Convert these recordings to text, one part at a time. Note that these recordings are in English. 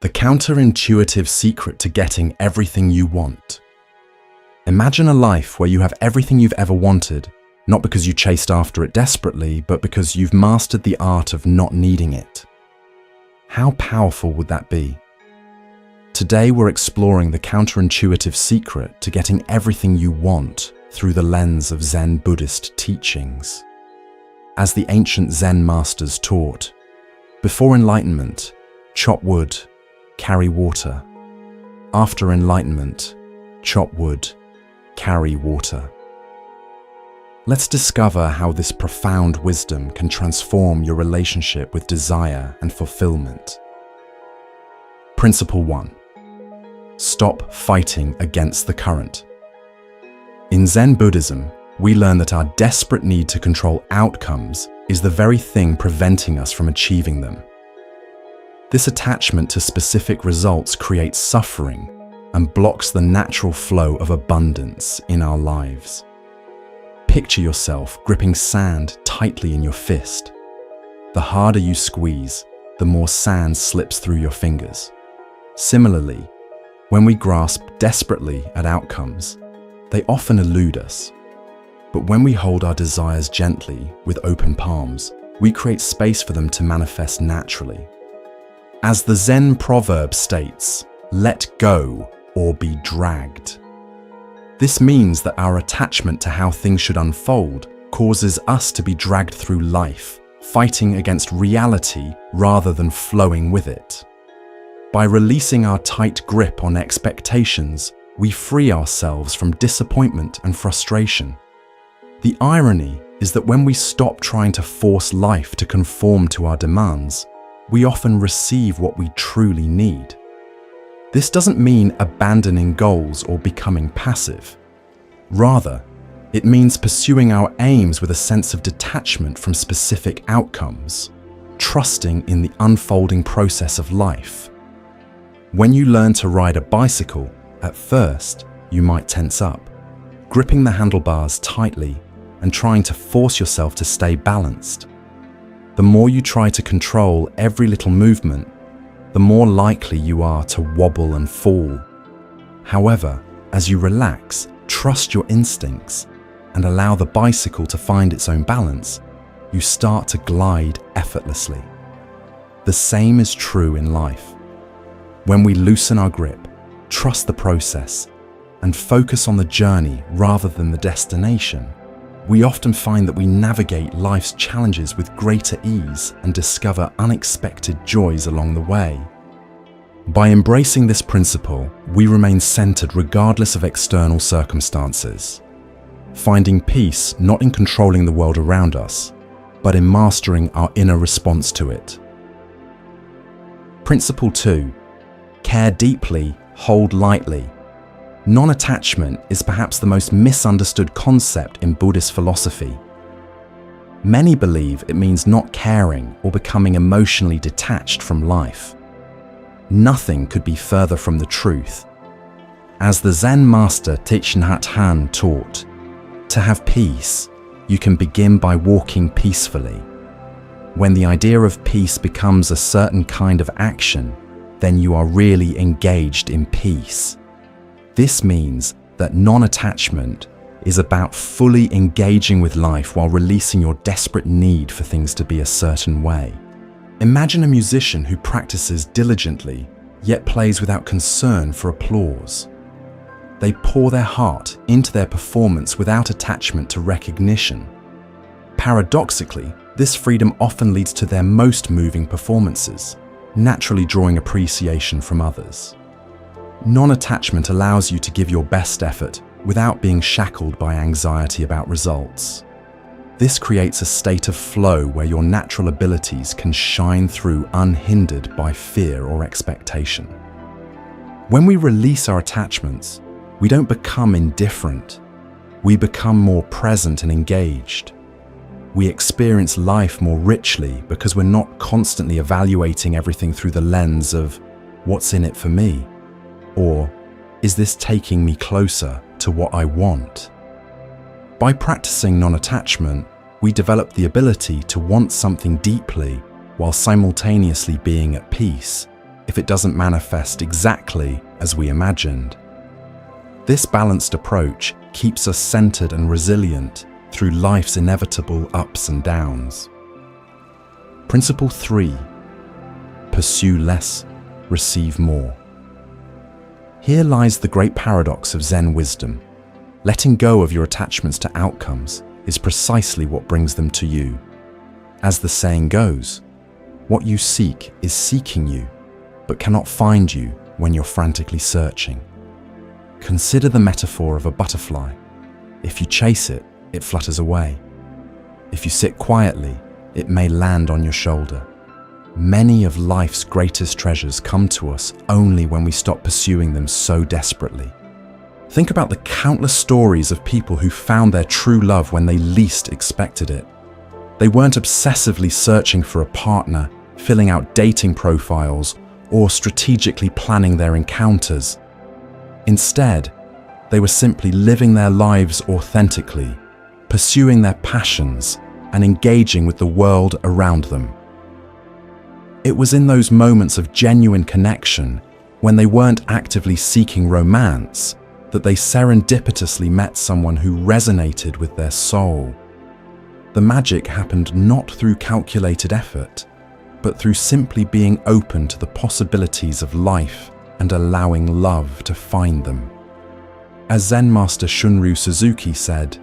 The counterintuitive secret to getting everything you want. Imagine a life where you have everything you've ever wanted, not because you chased after it desperately, but because you've mastered the art of not needing it. How powerful would that be? Today we're exploring the counterintuitive secret to getting everything you want through the lens of Zen Buddhist teachings. As the ancient Zen masters taught, before enlightenment, chop wood, carry water. After enlightenment, chop wood, carry water. Let's discover how this profound wisdom can transform your relationship with desire and fulfillment. Principle 1. Stop fighting against the current. In Zen Buddhism, we learn that our desperate need to control outcomes is the very thing preventing us from achieving them. This attachment to specific results creates suffering and blocks the natural flow of abundance in our lives. Picture yourself gripping sand tightly in your fist. The harder you squeeze, the more sand slips through your fingers. Similarly, when we grasp desperately at outcomes, they often elude us. But when we hold our desires gently with open palms, we create space for them to manifest naturally. As the Zen proverb states, let go or be dragged. This means that our attachment to how things should unfold causes us to be dragged through life, fighting against reality rather than flowing with it. By releasing our tight grip on expectations, we free ourselves from disappointment and frustration. The irony is that when we stop trying to force life to conform to our demands, we often receive what we truly need. This doesn't mean abandoning goals or becoming passive. Rather, it means pursuing our aims with a sense of detachment from specific outcomes, trusting in the unfolding process of life. When you learn to ride a bicycle, at first, you might tense up, gripping the handlebars tightly and trying to force yourself to stay balanced. The more you try to control every little movement, the more likely you are to wobble and fall. However, as you relax, trust your instincts, and allow the bicycle to find its own balance, you start to glide effortlessly. The same is true in life. When we loosen our grip, trust the process, and focus on the journey rather than the destination, we often find that we navigate life's challenges with greater ease and discover unexpected joys along the way. By embracing this principle, we remain centered regardless of external circumstances, finding peace not in controlling the world around us, but in mastering our inner response to it. Principle 2. Care deeply, hold lightly. Non-attachment is perhaps the most misunderstood concept in Buddhist philosophy. Many believe it means not caring or becoming emotionally detached from life. Nothing could be further from the truth. As the Zen master Thich Nhat Hanh taught, to have peace, you can begin by walking peacefully. When the idea of peace becomes a certain kind of action, then you are really engaged in peace. This means that non-attachment is about fully engaging with life while releasing your desperate need for things to be a certain way. Imagine a musician who practices diligently, yet plays without concern for applause. They pour their heart into their performance without attachment to recognition. Paradoxically, this freedom often leads to their most moving performances, naturally drawing appreciation from others. Non-attachment allows you to give your best effort without being shackled by anxiety about results. This creates a state of flow where your natural abilities can shine through unhindered by fear or expectation. When we release our attachments, we don't become indifferent. We become more present and engaged. We experience life more richly because we're not constantly evaluating everything through the lens of what's in it for me, or is this taking me closer to what I want? By practicing non-attachment, we develop the ability to want something deeply while simultaneously being at peace, if it doesn't manifest exactly as we imagined. This balanced approach keeps us centered and resilient through life's inevitable ups and downs. Principle 3. Pursue less, receive more. Here lies the great paradox of Zen wisdom. Letting go of your attachments to outcomes is precisely what brings them to you. As the saying goes, what you seek is seeking you, but cannot find you when you're frantically searching. Consider the metaphor of a butterfly. If you chase it, it flutters away. If you sit quietly, it may land on your shoulder. Many of life's greatest treasures come to us only when we stop pursuing them so desperately. Think about the countless stories of people who found their true love when they least expected it. They weren't obsessively searching for a partner, filling out dating profiles, or strategically planning their encounters. Instead, they were simply living their lives authentically, pursuing their passions, and engaging with the world around them. It was in those moments of genuine connection, when they weren't actively seeking romance, that they serendipitously met someone who resonated with their soul. The magic happened not through calculated effort, but through simply being open to the possibilities of life and allowing love to find them. As Zen master Shunryu Suzuki said,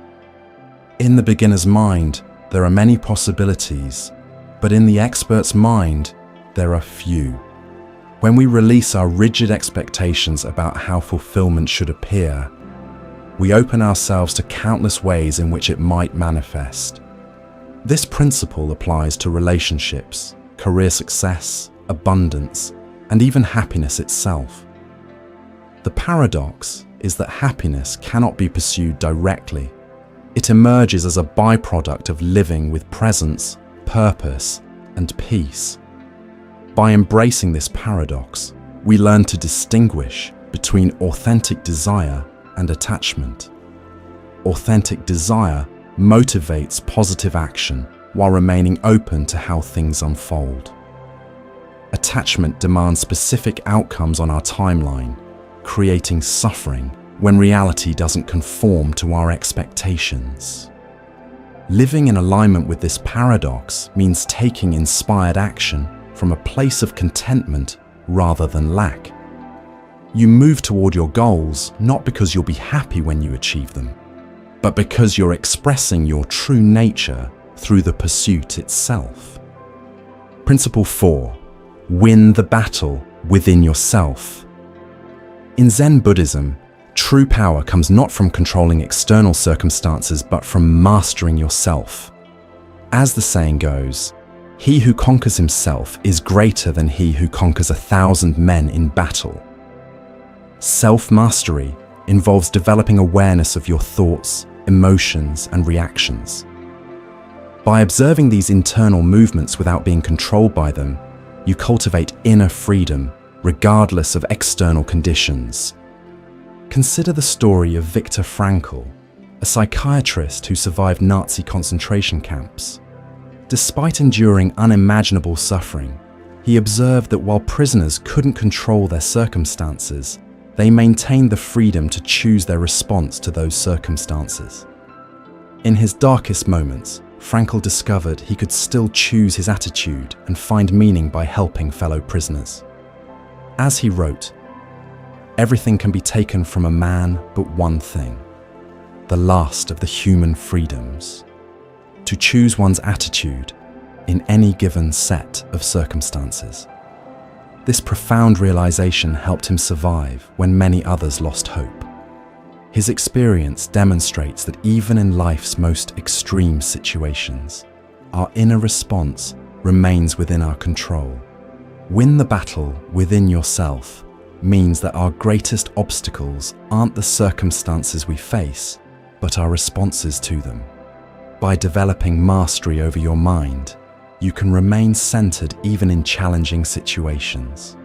"In the beginner's mind, there are many possibilities, but in the expert's mind, there are few." When we release our rigid expectations about how fulfillment should appear, we open ourselves to countless ways in which it might manifest. This principle applies to relationships, career success, abundance, and even happiness itself. The paradox is that happiness cannot be pursued directly. It emerges as a byproduct of living with presence, purpose, and peace. By embracing this paradox, we learn to distinguish between authentic desire and attachment. Authentic desire motivates positive action while remaining open to how things unfold. Attachment demands specific outcomes on our timeline, creating suffering when reality doesn't conform to our expectations. Living in alignment with this paradox means taking inspired action from a place of contentment rather than lack. You move toward your goals not because you'll be happy when you achieve them, but because you're expressing your true nature through the pursuit itself. Principle 4. Win the battle within yourself. In Zen Buddhism, true power comes not from controlling external circumstances, but from mastering yourself. As the saying goes, "He who conquers himself is greater than he who conquers 1,000 men in battle." Self-mastery involves developing awareness of your thoughts, emotions, and reactions. By observing these internal movements without being controlled by them, you cultivate inner freedom, regardless of external conditions. Consider the story of Viktor Frankl, a psychiatrist who survived Nazi concentration camps. Despite enduring unimaginable suffering, he observed that while prisoners couldn't control their circumstances, they maintained the freedom to choose their response to those circumstances. In his darkest moments, Frankl discovered he could still choose his attitude and find meaning by helping fellow prisoners. As he wrote, "Everything can be taken from a man but one thing, the last of the human freedoms: to choose one's attitude in any given set of circumstances." This profound realization helped him survive when many others lost hope. His experience demonstrates that even in life's most extreme situations, our inner response remains within our control. Win the battle within yourself means that our greatest obstacles aren't the circumstances we face, but our responses to them. By developing mastery over your mind, you can remain centered even in challenging situations.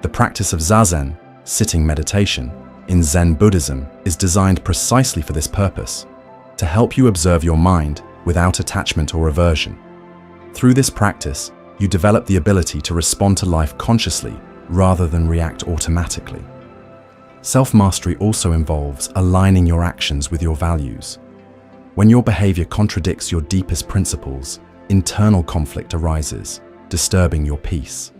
The practice of Zazen, sitting meditation, in Zen Buddhism is designed precisely for this purpose, to help you observe your mind without attachment or aversion. Through this practice, you develop the ability to respond to life consciously rather than react automatically. Self-mastery also involves aligning your actions with your values. When your behavior contradicts your deepest principles, internal conflict arises, disturbing your peace.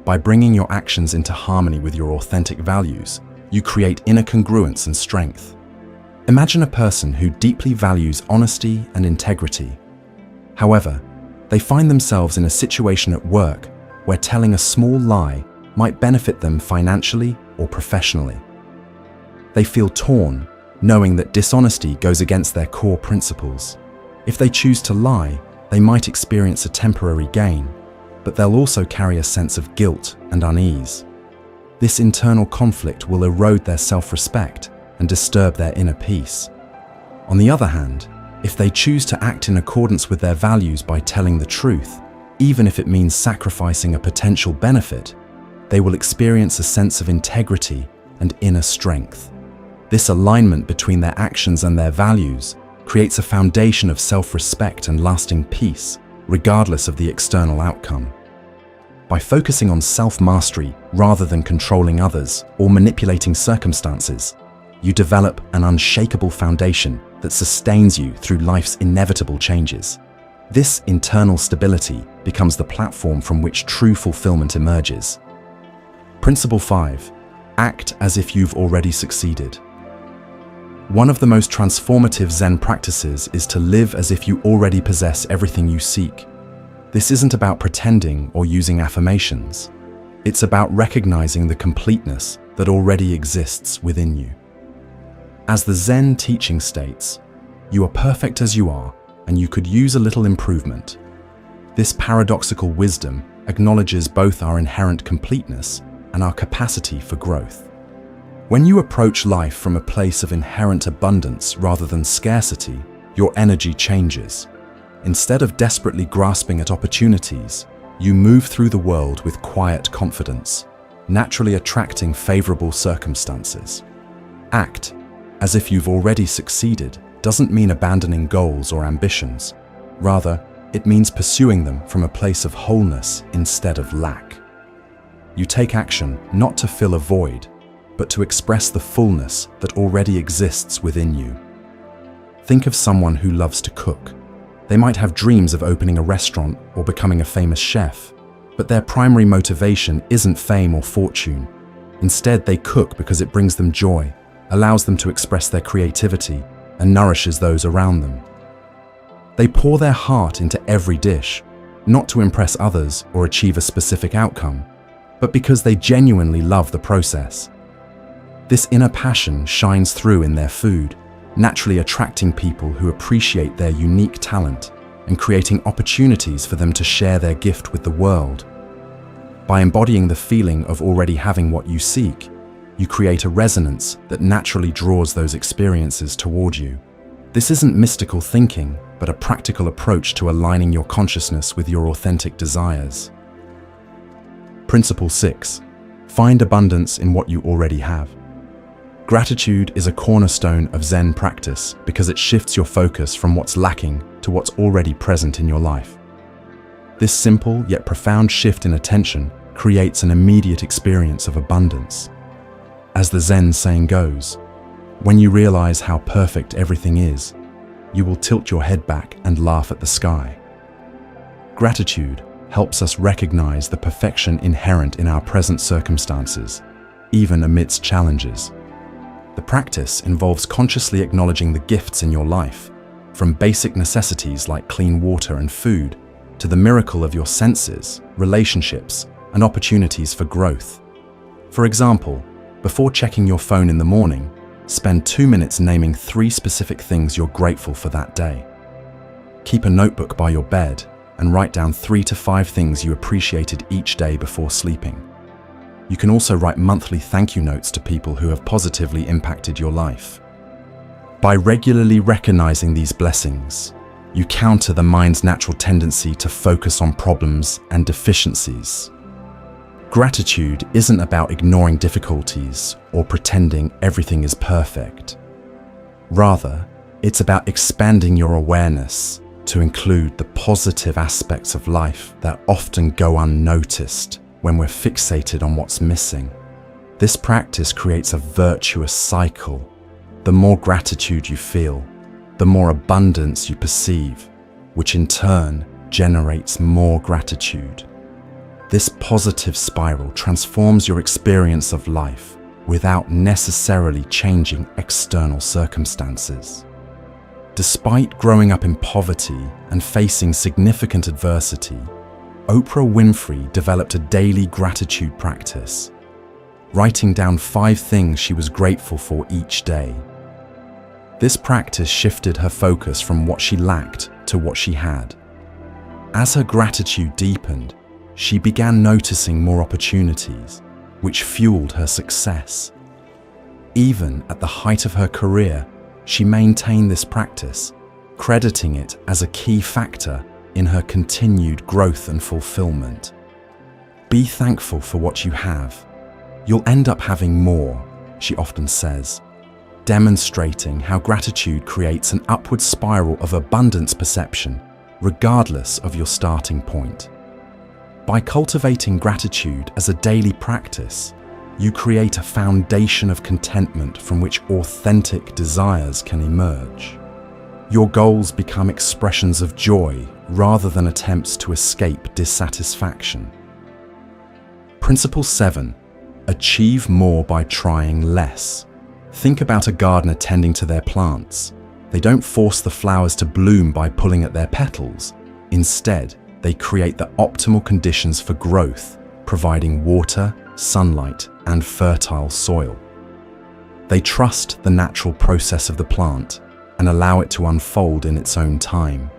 By bringing your actions into harmony with your authentic values, you create inner congruence and strength. Imagine a person who deeply values honesty and integrity. However, they find themselves in a situation at work where telling a small lie might benefit them financially or professionally. They feel torn, knowing that dishonesty goes against their core principles. If they choose to lie, they might experience a temporary gain, but they'll also carry a sense of guilt and unease. This internal conflict will erode their self-respect and disturb their inner peace. On the other hand, if they choose to act in accordance with their values by telling the truth, even if it means sacrificing a potential benefit, they will experience a sense of integrity and inner strength. This alignment between their actions and their values creates a foundation of self-respect and lasting peace, regardless of the external outcome. By focusing on self-mastery rather than controlling others or manipulating circumstances, you develop an unshakable foundation that sustains you through life's inevitable changes. This internal stability becomes the platform from which true fulfillment emerges. Principle 5. Act as if you've already succeeded. One of the most transformative Zen practices is to live as if you already possess everything you seek. This isn't about pretending or using affirmations. It's about recognizing the completeness that already exists within you. As the Zen teaching states, you are perfect as you are, and you could use a little improvement. This paradoxical wisdom acknowledges both our inherent completeness and our capacity for growth. When you approach life from a place of inherent abundance rather than scarcity, your energy changes. Instead of desperately grasping at opportunities, you move through the world with quiet confidence, naturally attracting favorable circumstances. Act as if you've already succeeded doesn't mean abandoning goals or ambitions. Rather, it means pursuing them from a place of wholeness instead of lack. You take action not to fill a void, but to express the fullness that already exists within you. Think of someone who loves to cook. They might have dreams of opening a restaurant or becoming a famous chef, but their primary motivation isn't fame or fortune. Instead, they cook because it brings them joy, allows them to express their creativity, and nourishes those around them. They pour their heart into every dish, not to impress others or achieve a specific outcome, but because they genuinely love the process. This inner passion shines through in their food, naturally attracting people who appreciate their unique talent and creating opportunities for them to share their gift with the world. By embodying the feeling of already having what you seek, you create a resonance that naturally draws those experiences toward you. This isn't mystical thinking, but a practical approach to aligning your consciousness with your authentic desires. Principle 6. Find abundance in what you already have. Gratitude is a cornerstone of Zen practice because it shifts your focus from what's lacking to what's already present in your life. This simple yet profound shift in attention creates an immediate experience of abundance. As the Zen saying goes, when you realize how perfect everything is, you will tilt your head back and laugh at the sky. Gratitude helps us recognize the perfection inherent in our present circumstances, even amidst challenges. The practice involves consciously acknowledging the gifts in your life, from basic necessities like clean water and food, to the miracle of your senses, relationships, and opportunities for growth. For example, before checking your phone in the morning, spend 2 minutes naming 3 specific things you're grateful for that day. Keep a notebook by your bed and write down 3 to 5 things you appreciated each day before sleeping. You can also write monthly thank you notes to people who have positively impacted your life. By regularly recognizing these blessings, you counter the mind's natural tendency to focus on problems and deficiencies. Gratitude isn't about ignoring difficulties or pretending everything is perfect. Rather, it's about expanding your awareness to include the positive aspects of life that often go unnoticed when we're fixated on what's missing. This practice creates a virtuous cycle. The more gratitude you feel, the more abundance you perceive, which in turn generates more gratitude. This positive spiral transforms your experience of life without necessarily changing external circumstances. Despite growing up in poverty and facing significant adversity, Oprah Winfrey developed a daily gratitude practice, writing down 5 things she was grateful for each day. This practice shifted her focus from what she lacked to what she had. As her gratitude deepened, she began noticing more opportunities, which fueled her success. Even at the height of her career, she maintained this practice, crediting it as a key factor in her continued growth and fulfillment. Be thankful for what you have. You'll end up having more, she often says, demonstrating how gratitude creates an upward spiral of abundance perception, regardless of your starting point. By cultivating gratitude as a daily practice, you create a foundation of contentment from which authentic desires can emerge. Your goals become expressions of joy rather than attempts to escape dissatisfaction. Principle 7. Achieve more by trying less. Think about a gardener tending to their plants. They don't force the flowers to bloom by pulling at their petals. Instead, they create the optimal conditions for growth, providing water, sunlight, and fertile soil. They trust the natural process of the plant and allow it to unfold in its own time.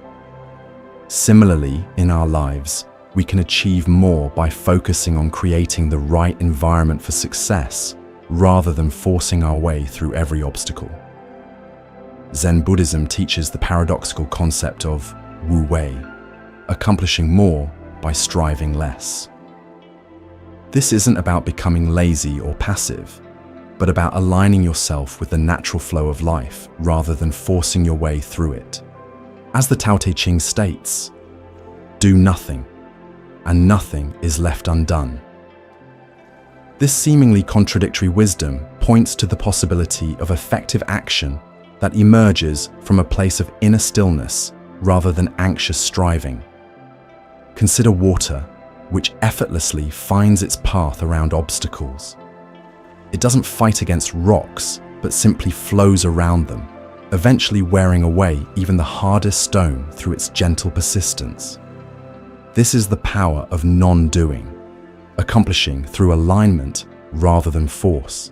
Similarly, in our lives, we can achieve more by focusing on creating the right environment for success rather than forcing our way through every obstacle. Zen Buddhism teaches the paradoxical concept of wu wei, accomplishing more by striving less. This isn't about becoming lazy or passive, but about aligning yourself with the natural flow of life rather than forcing your way through it. As the Tao Te Ching states, do nothing, and nothing is left undone. This seemingly contradictory wisdom points to the possibility of effective action that emerges from a place of inner stillness rather than anxious striving. Consider water, which effortlessly finds its path around obstacles. It doesn't fight against rocks, but simply flows around them, eventually wearing away even the hardest stone through its gentle persistence. This is the power of non-doing, accomplishing through alignment rather than force.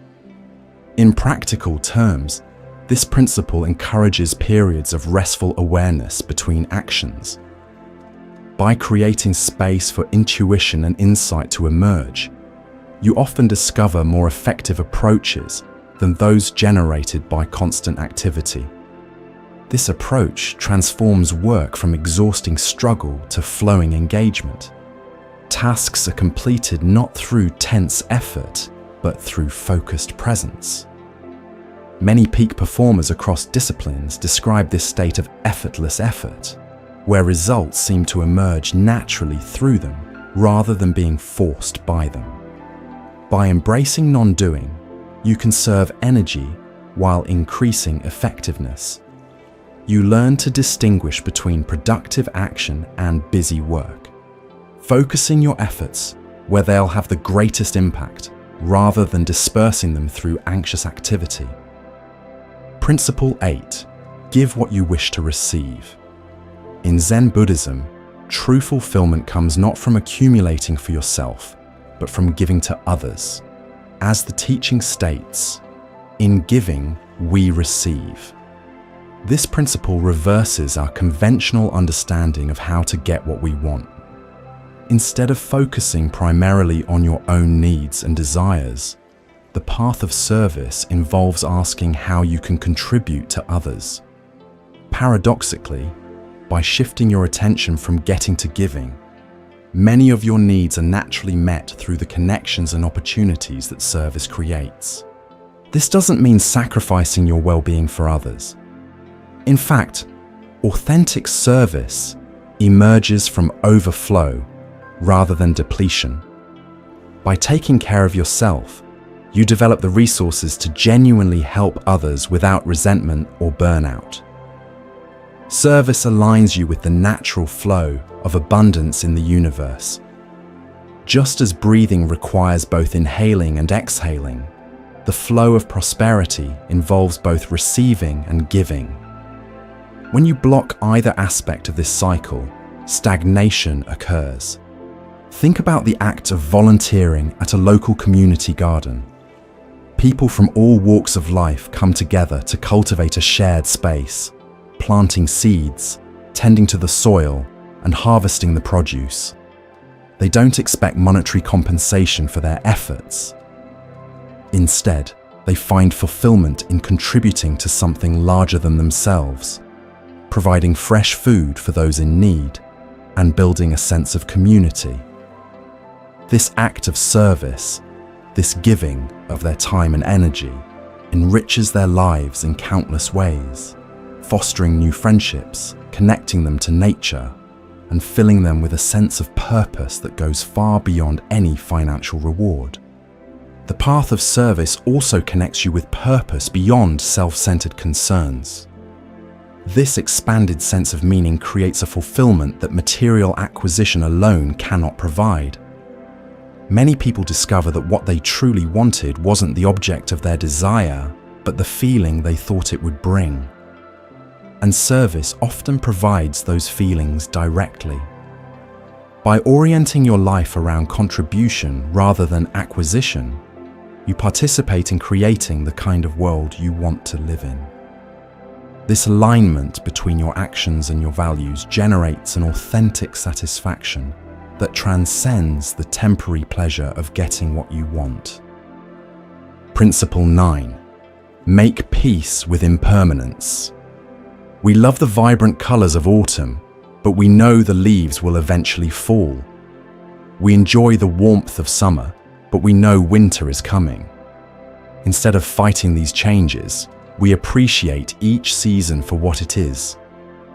In practical terms, this principle encourages periods of restful awareness between actions. By creating space for intuition and insight to emerge, you often discover more effective approaches than those generated by constant activity. This approach transforms work from exhausting struggle to flowing engagement. Tasks are completed not through tense effort, but through focused presence. Many peak performers across disciplines describe this state of effortless effort, where results seem to emerge naturally through them rather than being forced by them. By embracing non-doing, you conserve energy while increasing effectiveness. You learn to distinguish between productive action and busy work, focusing your efforts where they'll have the greatest impact rather than dispersing them through anxious activity. Principle 8. Give what you wish to receive. In Zen Buddhism, true fulfillment comes not from accumulating for yourself, but from giving to others. As the teaching states, in giving, we receive. This principle reverses our conventional understanding of how to get what we want. Instead of focusing primarily on your own needs and desires, the path of service involves asking how you can contribute to others. Paradoxically, by shifting your attention from getting to giving, many of your needs are naturally met through the connections and opportunities that service creates. This doesn't mean sacrificing your well-being for others. In fact, authentic service emerges from overflow rather than depletion. By taking care of yourself, you develop the resources to genuinely help others without resentment or burnout. Service aligns you with the natural flow of abundance in the universe. Just as breathing requires both inhaling and exhaling, the flow of prosperity involves both receiving and giving. When you block either aspect of this cycle, stagnation occurs. Think about the act of volunteering at a local community garden. People from all walks of life come together to cultivate a shared space, planting seeds, tending to the soil, and harvesting the produce. They don't expect monetary compensation for their efforts. Instead, they find fulfillment in contributing to something larger than themselves, providing fresh food for those in need, and building a sense of community. This act of service, this giving of their time and energy, enriches their lives in countless ways, fostering new friendships, connecting them to nature, and filling them with a sense of purpose that goes far beyond any financial reward. The path of service also connects you with purpose beyond self-centered concerns. This expanded sense of meaning creates a fulfillment that material acquisition alone cannot provide. Many people discover that what they truly wanted wasn't the object of their desire, but the feeling they thought it would bring. And service often provides those feelings directly. By orienting your life around contribution rather than acquisition, you participate in creating the kind of world you want to live in. This alignment between your actions and your values generates an authentic satisfaction that transcends the temporary pleasure of getting what you want. Principle 9. Make peace with impermanence. We love the vibrant colors of autumn, but we know the leaves will eventually fall. We enjoy the warmth of summer, but we know winter is coming. Instead of fighting these changes, we appreciate each season for what it is,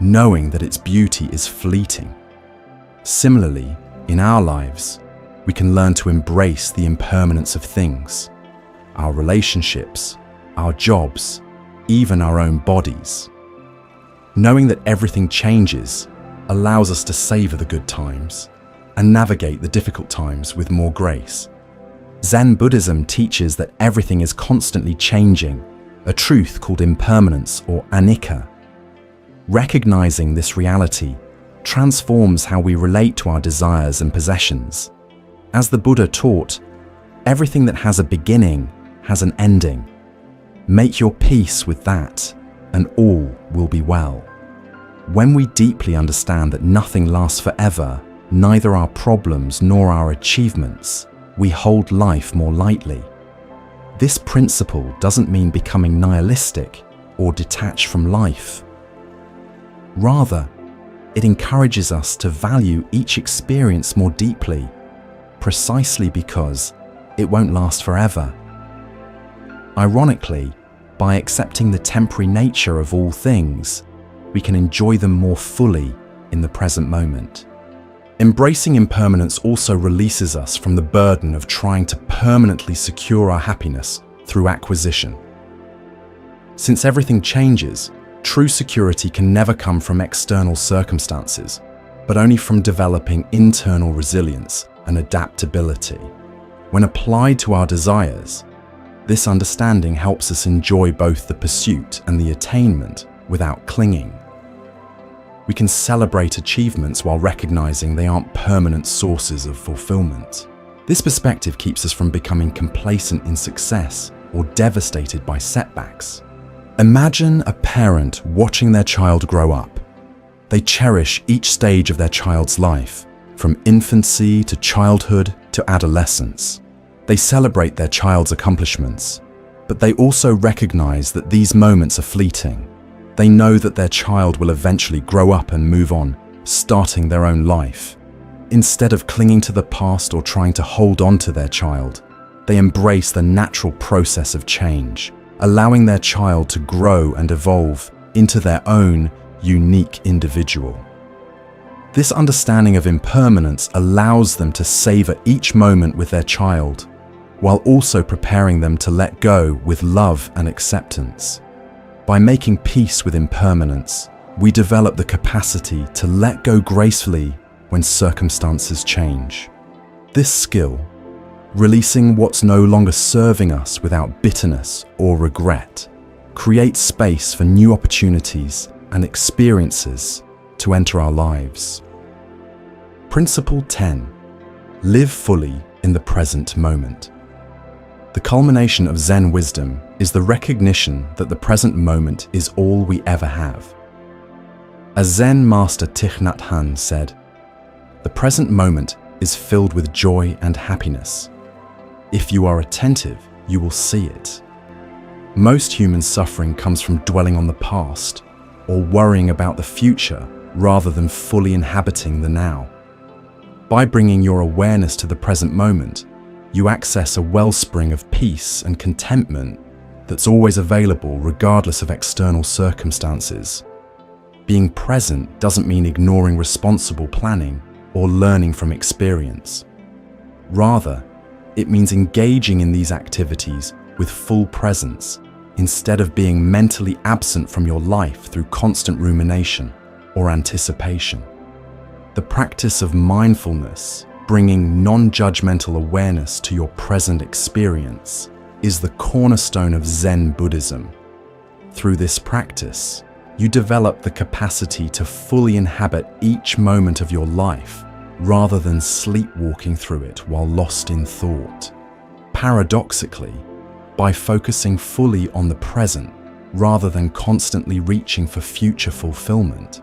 knowing that its beauty is fleeting. Similarly, in our lives, we can learn to embrace the impermanence of things, our relationships, our jobs, even our own bodies. Knowing that everything changes allows us to savor the good times and navigate the difficult times with more grace. Zen Buddhism teaches that everything is constantly changing, a truth called impermanence or anicca. Recognizing this reality transforms how we relate to our desires and possessions. As the Buddha taught, everything that has a beginning has an ending. Make your peace with that, and all will be well. When we deeply understand that nothing lasts forever, neither our problems nor our achievements, we hold life more lightly. This principle doesn't mean becoming nihilistic or detached from life. Rather, it encourages us to value each experience more deeply, precisely because it won't last forever. Ironically, by accepting the temporary nature of all things, we can enjoy them more fully in the present moment. Embracing impermanence also releases us from the burden of trying to permanently secure our happiness through acquisition. Since everything changes, true security can never come from external circumstances, but only from developing internal resilience and adaptability. When applied to our desires, this understanding helps us enjoy both the pursuit and the attainment without clinging. We can celebrate achievements while recognizing they aren't permanent sources of fulfillment. This perspective keeps us from becoming complacent in success or devastated by setbacks. Imagine a parent watching their child grow up. They cherish each stage of their child's life, from infancy to childhood to adolescence. They celebrate their child's accomplishments, but they also recognize that these moments are fleeting. They know that their child will eventually grow up and move on, starting their own life. Instead of clinging to the past or trying to hold on to their child, they embrace the natural process of change, allowing their child to grow and evolve into their own unique individual. This understanding of impermanence allows them to savor each moment with their child, while also preparing them to let go with love and acceptance. By making peace with impermanence, we develop the capacity to let go gracefully when circumstances change. This skill, releasing what's no longer serving us without bitterness or regret, creates space for new opportunities and experiences to enter our lives. Principle 10. Live fully in the present moment. The culmination of Zen wisdom is the recognition that the present moment is all we ever have. As Zen master Thich Nhat Hanh said, "The present moment is filled with joy and happiness. If you are attentive, you will see it." Most human suffering comes from dwelling on the past or worrying about the future rather than fully inhabiting the now. By bringing your awareness to the present moment, you access a wellspring of peace and contentment that's always available regardless of external circumstances. Being present doesn't mean ignoring responsible planning or learning from experience. Rather, it means engaging in these activities with full presence instead of being mentally absent from your life through constant rumination or anticipation. The practice of mindfulness, bringing non-judgmental awareness to your present experience, is the cornerstone of Zen Buddhism. Through this practice, you develop the capacity to fully inhabit each moment of your life rather than sleepwalking through it while lost in thought. Paradoxically, by focusing fully on the present rather than constantly reaching for future fulfillment,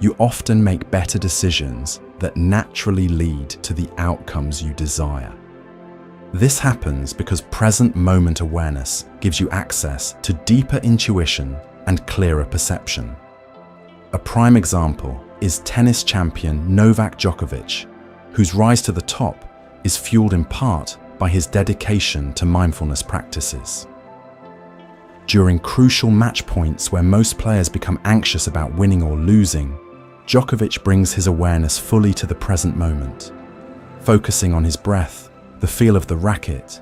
you often make better decisions that naturally lead to the outcomes you desire. This happens because present moment awareness gives you access to deeper intuition and clearer perception. A prime example is tennis champion Novak Djokovic, whose rise to the top is fueled in part by his dedication to mindfulness practices. During crucial match points where most players become anxious about winning or losing, Djokovic brings his awareness fully to the present moment, focusing on his breath, the feel of the racket,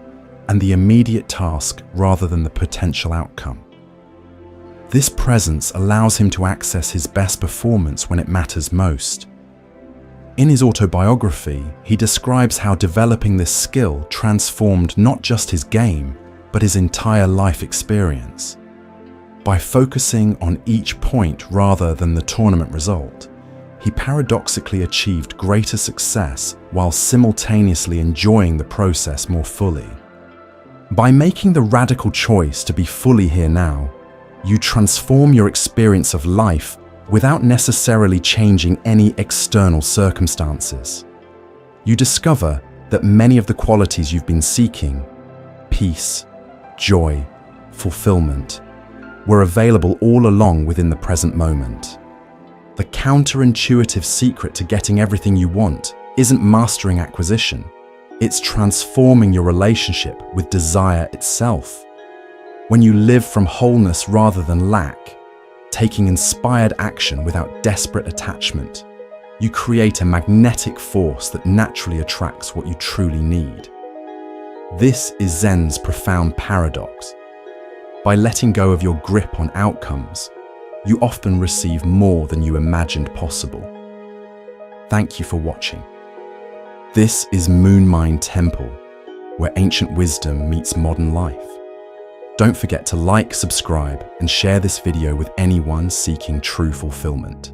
and the immediate task rather than the potential outcome. This presence allows him to access his best performance when it matters most. In his autobiography, he describes how developing this skill transformed not just his game, but his entire life experience. By focusing on each point rather than the tournament result, he paradoxically achieved greater success while simultaneously enjoying the process more fully. By making the radical choice to be fully here now, you transform your experience of life without necessarily changing any external circumstances. You discover that many of the qualities you've been seeking, peace, joy, fulfillment, were available all along within the present moment. The counterintuitive secret to getting everything you want isn't mastering acquisition, it's transforming your relationship with desire itself. When you live from wholeness rather than lack, taking inspired action without desperate attachment, you create a magnetic force that naturally attracts what you truly need. This is Zen's profound paradox. By letting go of your grip on outcomes, you often receive more than you imagined possible. Thank you for watching. This is Moonmind Temple, where ancient wisdom meets modern life. Don't forget to like, subscribe, and share this video with anyone seeking true fulfillment.